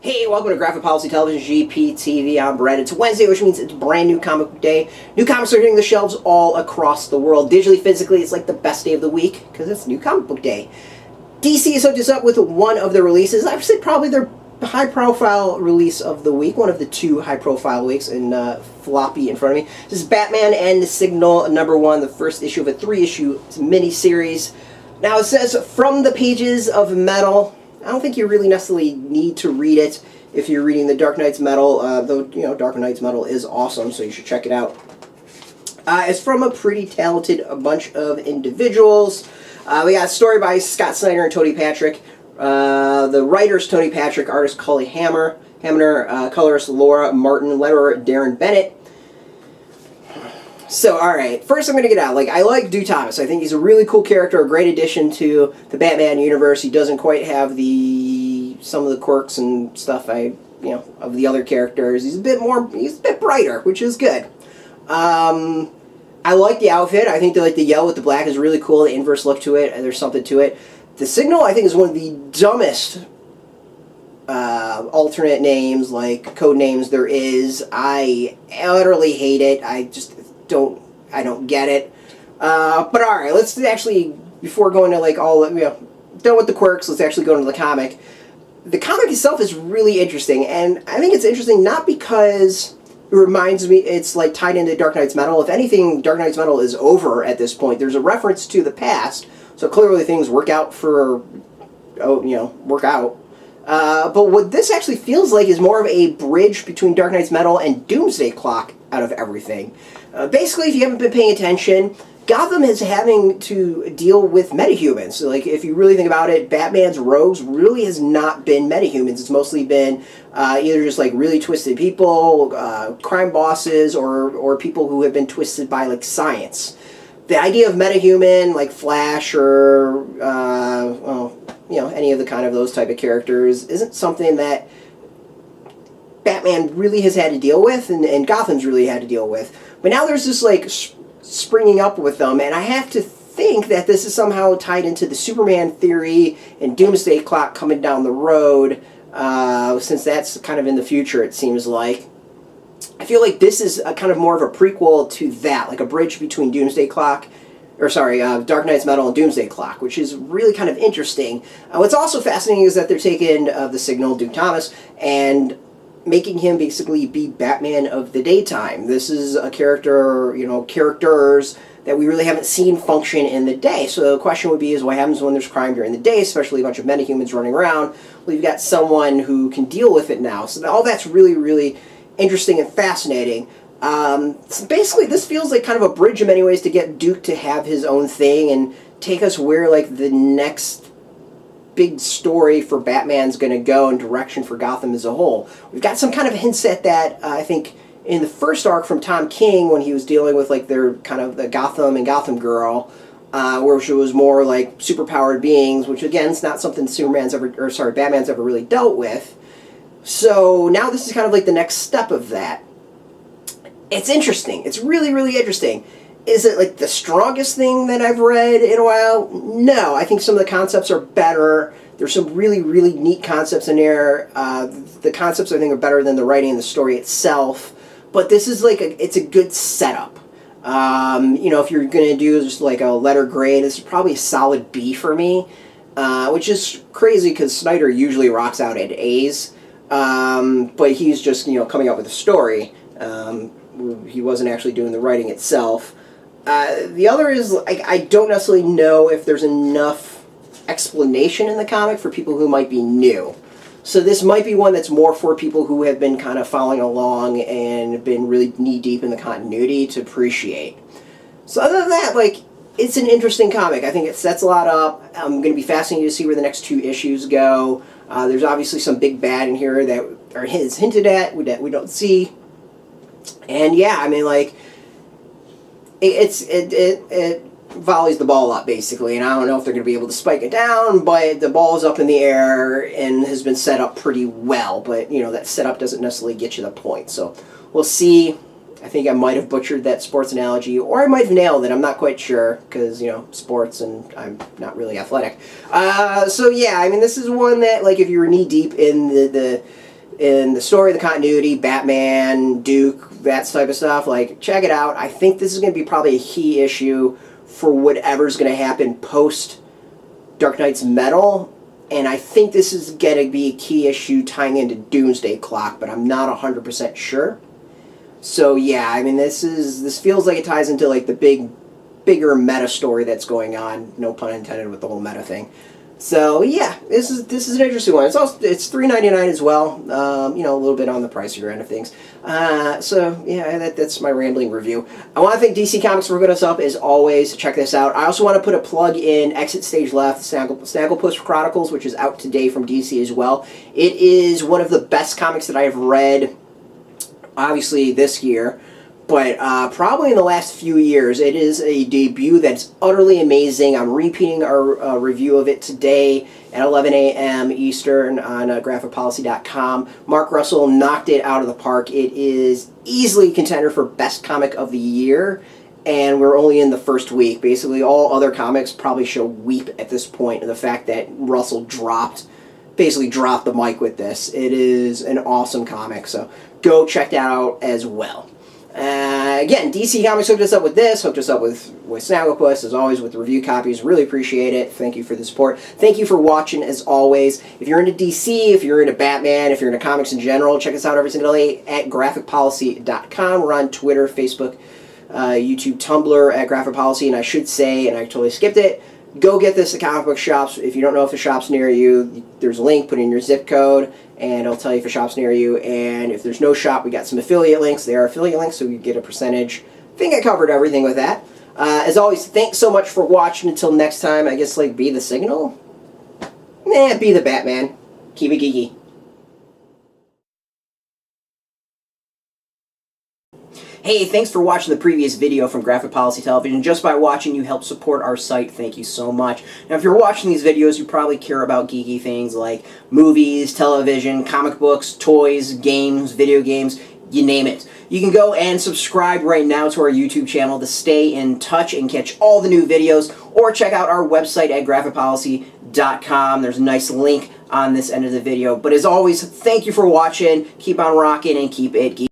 Hey, welcome to Graphic Policy Television, GPTV. I'm Brett. It's Wednesday, which means it's brand new comic book day. New comics are hitting the shelves all across the world. Digitally, physically, it's like the best day of the week because it's new comic book day. DC has hooked us up with one of their releases. I would say probably their high-profile release of the week, one of the two high-profile weeks in floppy in front of me. This is Batman and the Signal #1, the first issue of a 3-issue mini-series. Now it says, from the pages of Metal. I don't think you really necessarily need to read it if you're reading the Dark Knight's Metal, though, you know, Dark Knight's Metal is awesome, so you should check it out. It's from a pretty talented bunch of individuals. We got a story by Scott Snyder and Tony Patrick. The writers, Tony Patrick, artist Cully, Hamner, colorist Laura Martin, letterer Darren Bennett. So, alright, first I'm going to get out. I like Duke Thomas. I think he's a really cool character, a great addition to the Batman universe. He doesn't quite have some of the quirks and stuff of the other characters. He's a bit brighter, which is good. I like the outfit. I think the yellow with the black is really cool. The inverse look to it, and there's something to it. The Signal, I think, is one of the dumbest alternate names, code names there is. I utterly hate it. I don't get it. But alright, let's actually, before going to done with the quirks, let's actually go into the comic. The comic itself is really interesting, and I think it's interesting not because it reminds me it's tied into Dark Knight's Metal. If anything, Dark Knight's Metal is over at this point. There's a reference to the past, so clearly things work out. But what this actually feels like is more of a bridge between Dark Knight's Metal and Doomsday Clock out of everything. Basically, if you haven't been paying attention, Gotham is having to deal with metahumans. So, if you really think about it, Batman's rogues really has not been metahumans. It's mostly been either just really twisted people, crime bosses, or people who have been twisted by science. The idea of metahuman, like Flash or any of the kind of those type of characters, isn't something that Batman really has had to deal with, and Gotham's really had to deal with. But now there's this springing up with them, and I have to think that this is somehow tied into the Superman theory and Doomsday Clock coming down the road, since that's kind of in the future, it seems like. I feel like this is a kind of more of a prequel to that, like a bridge between Dark Knight's Metal and Doomsday Clock, which is really kind of interesting. What's also fascinating is that they're taking the Signal, Duke Thomas, and making him basically be Batman of the daytime. This is a character, characters that we really haven't seen function in the day. So the question would be what happens when there's crime during the day, especially a bunch of metahumans running around? Well, you've got someone who can deal with it now. So all that's really, really interesting and fascinating. So basically, this feels like kind of a bridge in many ways to get Duke to have his own thing and take us where the next big story for Batman's going to go and direction for Gotham as a whole. We've got some kind of hints at that, I think, in the first arc from Tom King when he was dealing with their kind of the Gotham and Gotham Girl, where she was more superpowered beings, which again is not something Batman's ever really dealt with. So now this is kind of the next step of that. It's interesting. It's really, really interesting. Is it the strongest thing that I've read in a while? No, I think some of the concepts are better. There's some really, really neat concepts in there. The concepts, I think, are better than the writing and the story itself. But this is it's a good setup. If you're going to do just a letter grade, this is probably a solid B for me, which is crazy because Snyder usually rocks out at A's. But he's just, coming up with a story. He wasn't actually doing the writing itself. The other is, I don't necessarily know if there's enough explanation in the comic for people who might be new. So this might be one that's more for people who have been kind of following along and been really knee-deep in the continuity to appreciate. So other than that, it's an interesting comic. I think it sets a lot up. I'm going to be fascinated to see where the next 2 issues go. There's obviously some big bad in here that are hinted at that we don't see. And yeah, I mean, it volleys the ball up, basically, and I don't know if they're going to be able to spike it down, but the ball is up in the air and has been set up pretty well, but, that setup doesn't necessarily get you the point, so we'll see. I think I might have butchered that sports analogy, or I might have nailed it. I'm not quite sure, because, sports, and I'm not really athletic. So, yeah, I mean, this is one that, if you were knee-deep in the in the story, the continuity, Batman, Duke, that type of stuff, like, check it out. I think this is going to be probably a key issue for whatever's going to happen post Dark Knight's Metal, and I think this is going to be a key issue tying into Doomsday Clock, but I'm not 100% sure. So yeah, I mean, this feels like it ties into like the bigger meta story that's going on. No pun intended with the whole meta thing. So yeah, this is an interesting one. It's $3.99 as well. You know, a little bit on the pricier end of things. So yeah, that's my rambling review. I want to thank DC Comics for hooking us up as always. Check this out. I also want to put a plug in Exit Stage Left, Snagglepuss Chronicles, which is out today from DC as well. It is one of the best comics that I have read, obviously this year, but probably in the last few years. It is a debut that's utterly amazing. I'm repeating our review of it today at 11 a.m. Eastern on graphicpolicy.com. Mark Russell knocked it out of the park. It is easily a contender for Best Comic of the Year, and we're only in the first week. Basically, all other comics probably show weep at this point, and the fact that Russell basically dropped the mic with this. It is an awesome comic, so go check that out as well. Again, DC Comics hooked us up with this, hooked us up with Snagglepuss, as always, with review copies. Really appreciate it. Thank you for the support. Thank you for watching, as always. If you're into DC, if you're into Batman, if you're into comics in general, check us out every single day at graphicpolicy.com. We're on Twitter, Facebook, YouTube, Tumblr at Graphic Policy, and I should say, and I totally skipped it, go get this at comic book shops. If you don't know if the shop's near you, there's a link. Put in your zip code, and it'll tell you if a shop's near you. And if there's no shop, we got some affiliate links. They are affiliate links, so you get a percentage. I think I covered everything with that. As always, thanks so much for watching. Until next time, I guess, like, be the Signal? Nah, be the Batman. Keep it geeky. Hey, thanks for watching the previous video from Graphic Policy Television. Just by watching, you help support our site. Thank you so much. Now, if you're watching these videos, you probably care about geeky things like movies, television, comic books, toys, games, video games, you name it. You can go and subscribe right now to our YouTube channel to stay in touch and catch all the new videos, or check out our website at graphicpolicy.com. There's a nice link on this end of the video. But as always, thank you for watching. Keep on rocking and keep it geeky.